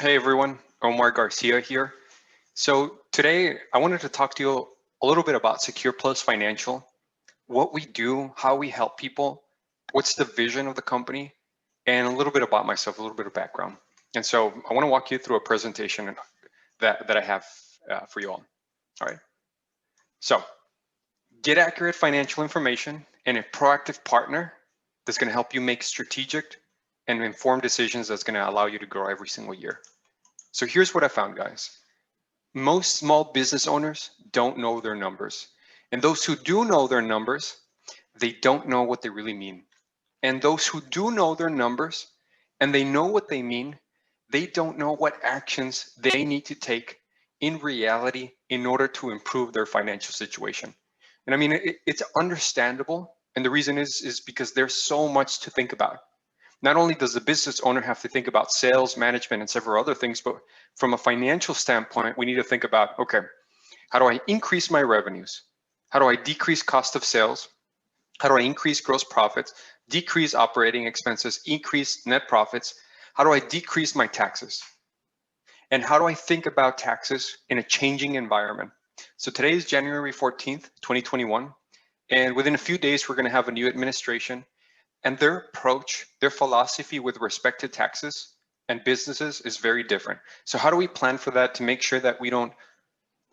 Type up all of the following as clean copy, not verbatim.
Hey everyone, Omar Garcia here. So today I wanted to talk to you a little bit about Secure Plus Financial, what we do, how we help people, what's the vision of the company, and a little bit about myself, a little bit of background. And so I want to walk you through a presentation that I have for you all. All right. So get accurate financial information and a proactive partner that's going to help you make strategic and informed decisions that's going to allow you to grow every single year. So here's what I found, guys. Most small business owners don't know their numbers. And those who do know their numbers, they don't know what they really mean. And those who do know their numbers and they know what they mean, they don't know what actions they need to take in reality in order to improve their financial situation. And I mean, it's understandable. And the reason is because there's so much to think about. Not only does the business owner have to think about sales, management, and several other things, but from a financial standpoint, we need to think about, okay, how do I increase my revenues? How do I decrease cost of sales? How do I increase gross profits, decrease operating expenses, increase net profits? How do I decrease my taxes? And how do I think about taxes in a changing environment? So today is January 14th, 2021. And within a few days, we're going to have a new administration. And their approach, their philosophy with respect to taxes and businesses is very different. So how do we plan for that to make sure that we don't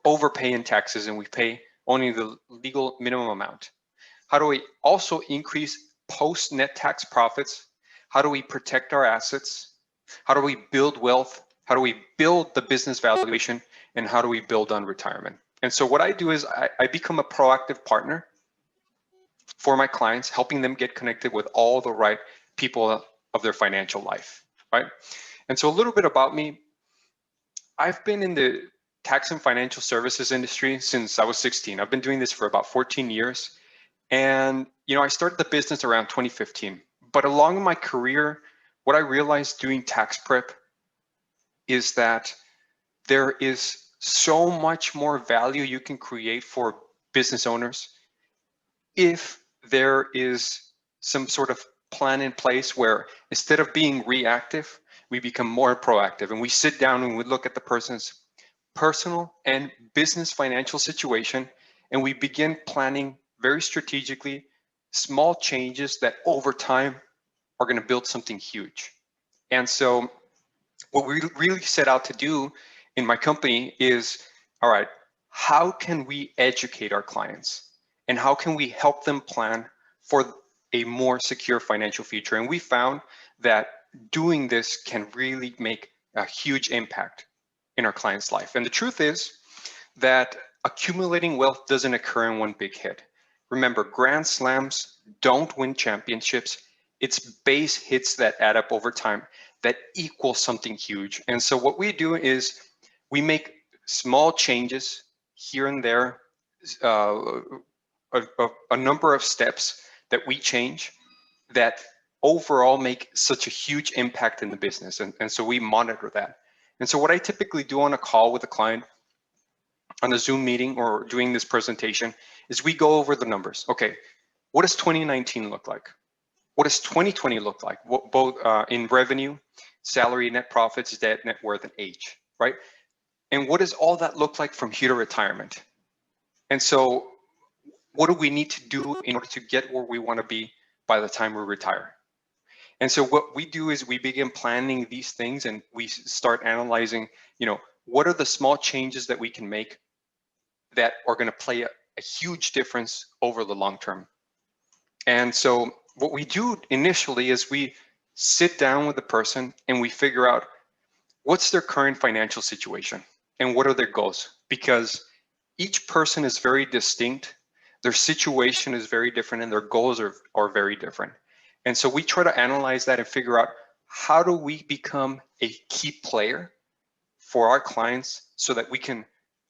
overpay in taxes and we pay only the legal minimum amount? How do we also increase post net tax profits? How do we protect our assets? How do we build wealth? How do we build the business valuation? And how do we build on retirement? And so what I do is I become a proactive partner for my clients, helping them get connected with all the right people of their financial life, right? And so a little bit about me. I've been in the tax and financial services industry since I was 16. I've been doing this for about 14 years. And, I started the business around 2015. But along my career, what I realized doing tax prep is that there is so much more value you can create for business owners if there is some sort of plan in place where instead of being reactive, we become more proactive and we sit down and we look at the person's personal and business financial situation and we begin planning very strategically small changes that over time are going to build something huge. And so what we really set out to do in my company is, all right, how can we educate our clients and how can we help them plan for a more secure financial future? And we found that doing this can really make a huge impact in our client's life. And the truth is that accumulating wealth doesn't occur in one big hit. Remember, grand slams don't win championships. It's base hits that add up over time that equal something huge. And so what we do is we make small changes here and there, a number of steps that we change that overall make such a huge impact in the business. And so we monitor that. And so what I typically do on a call with a client on a Zoom meeting or doing this presentation is we go over the numbers. Okay, what does 2019 look like? What does 2020 look like? What, both in revenue, salary, net profits, debt, net worth, and age, right? And what does all that look like from here to retirement? And so what do we need to do in order to get where we want to be by the time we retire? And so what we do is we begin planning these things and we start analyzing, what are the small changes that we can make that are going to play a huge difference over the long term. And so what we do initially is we sit down with the person and we figure out what's their current financial situation and what are their goals, because each person is very distinct, their situation is very different, and their goals are very different. And so we try to analyze that and figure out how do we become a key player for our clients so that we can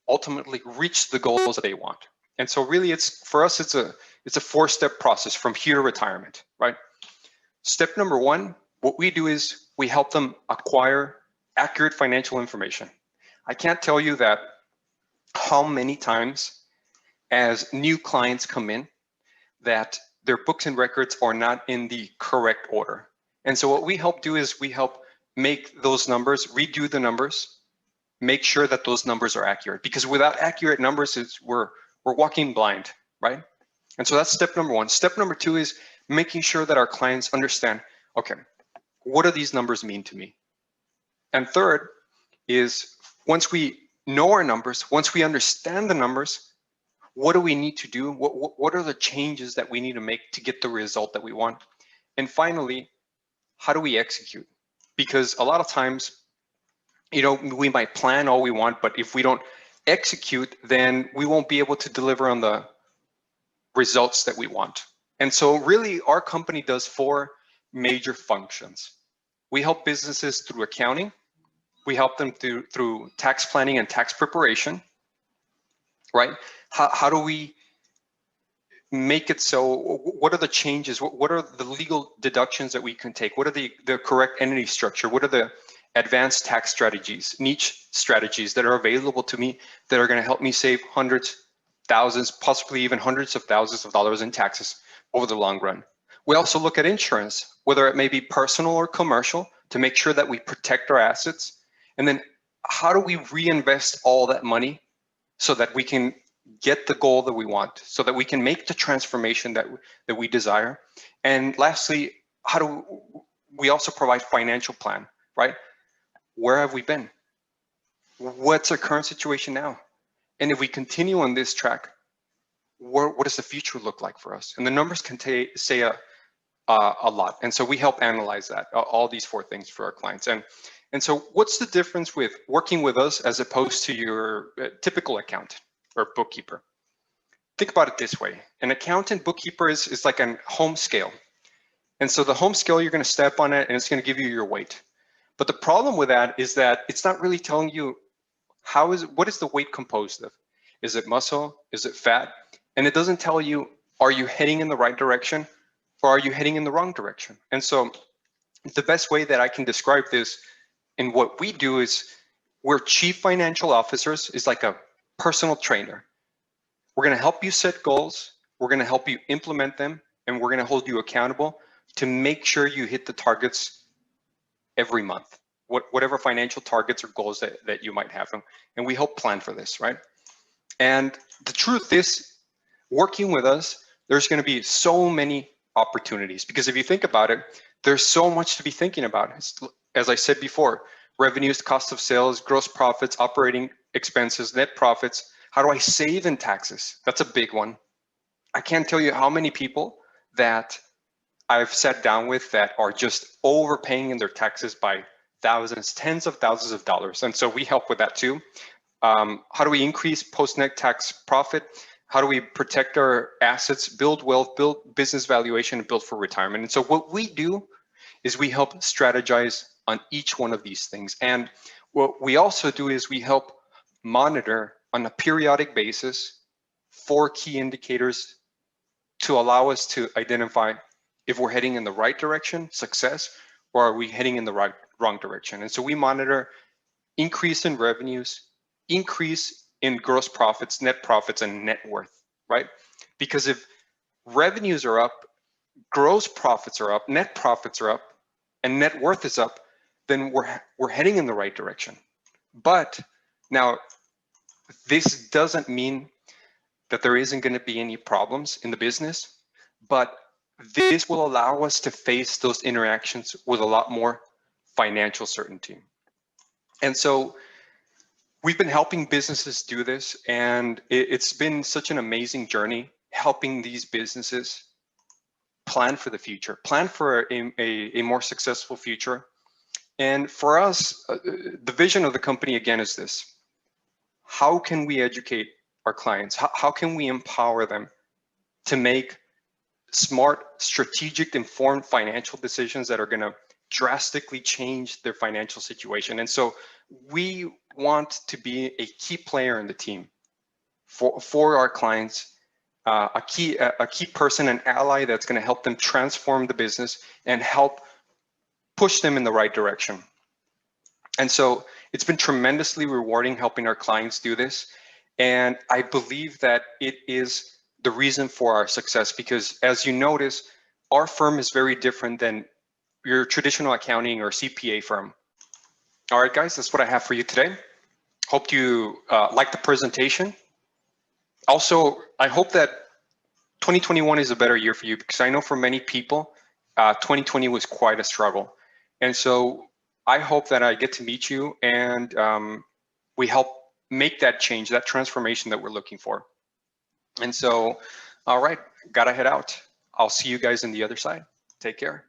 ultimately reach the goals that they want. And so really for us, it's a four-step process from here to retirement, right? Step number one, what we do is we help them acquire accurate financial information. I can't tell you that how many times as new clients come in that their books and records are not in the correct order. And so what we help do is we help make those numbers, redo the numbers, make sure that those numbers are accurate, because without accurate numbers, we're walking blind, right? And so that's step number one. Step number two is making sure that our clients understand, okay, what do these numbers mean to me? And third is, once we know our numbers, once we understand the numbers, what do we need to do? What are the changes that we need to make to get the result that we want? And finally, how do we execute? Because a lot of times, we might plan all we want, but if we don't execute, then we won't be able to deliver on the results that we want. And so really, our company does 4 major functions. We help businesses through accounting. We help them through tax planning and tax preparation, right? How do we make it so? What are the changes? What are the legal deductions that we can take? What are the correct entity structure? What are the advanced tax strategies, niche strategies that are available to me that are going to help me save hundreds, thousands, possibly even hundreds of thousands of dollars in taxes over the long run? We also look at insurance, whether it may be personal or commercial, to make sure that we protect our assets. And then how do we reinvest all that money so that we can get the goal that we want, so that we can make the transformation that we desire? And lastly, how do we also provide financial plan, right? Where have we been? What's our current situation now? And if we continue on this track, what does the future look like for us? And the numbers can say a lot. And so we help analyze that, all these 4 things for our clients. And so what's the difference with working with us as opposed to your typical accountant or bookkeeper? Think about it this way. An accountant bookkeeper is like a home scale. And so the home scale, you're going to step on it and it's going to give you your weight. But the problem with that is that it's not really telling you what is the weight composed of? Is it muscle? Is it fat? And it doesn't tell you, are you heading in the right direction or are you heading in the wrong direction? And so the best way that I can describe this in what we do is, we're chief financial officers, is like a personal trainer. We're going to help you set goals. We're going to help you implement them, and we're going to hold you accountable to make sure you hit the targets every month, whatever financial targets or goals that you might have. And we help plan for this, right? And the truth is, working with us, there's going to be so many opportunities, because if you think about it, there's so much to be thinking about. As I said before, revenues, cost of sales, gross profits, operating expenses, net profits. How do I save in taxes? That's a big one. I can't tell you how many people that I've sat down with that are just overpaying in their taxes by thousands, tens of thousands of dollars. And so we help with that too. How do we increase post-net tax profit? How do we protect our assets, build wealth, build business valuation, and build for retirement? And so what we do is we help strategize on each one of these things. And what we also do is we help monitor on a periodic basis 4 key indicators to allow us to identify if we're heading in the right direction, success, or are we heading in the wrong direction. And so we monitor increase in revenues, increase in gross profits, net profits, and net worth, right? Because if revenues are up, gross profits are up, net profits are up, and net worth is up, then we're heading in the right direction. But now, this doesn't mean that there isn't going to be any problems in the business, but this will allow us to face those interactions with a lot more financial certainty. And so we've been helping businesses do this, and it's been such an amazing journey helping these businesses plan for the future, plan for a more successful future. And for us, the vision of the company, again, is this: how can we educate our clients? How can we empower them to make smart, strategic, informed financial decisions that are going to drastically change their financial situation? And so we want to be a key player in the team for our clients, a key person, an ally that's going to help them transform the business and help push them in the right direction. And so it's been tremendously rewarding helping our clients do this. And I believe that it is the reason for our success, because as you notice, our firm is very different than your traditional accounting or CPA firm. All right, guys, that's what I have for you today. Hope you like the presentation. Also, I hope that 2021 is a better year for you, because I know for many people, 2020 was quite a struggle. And so I hope that I get to meet you and we help make that change, that transformation that we're looking for. And so, all right, gotta head out. I'll see you guys on the other side. Take care.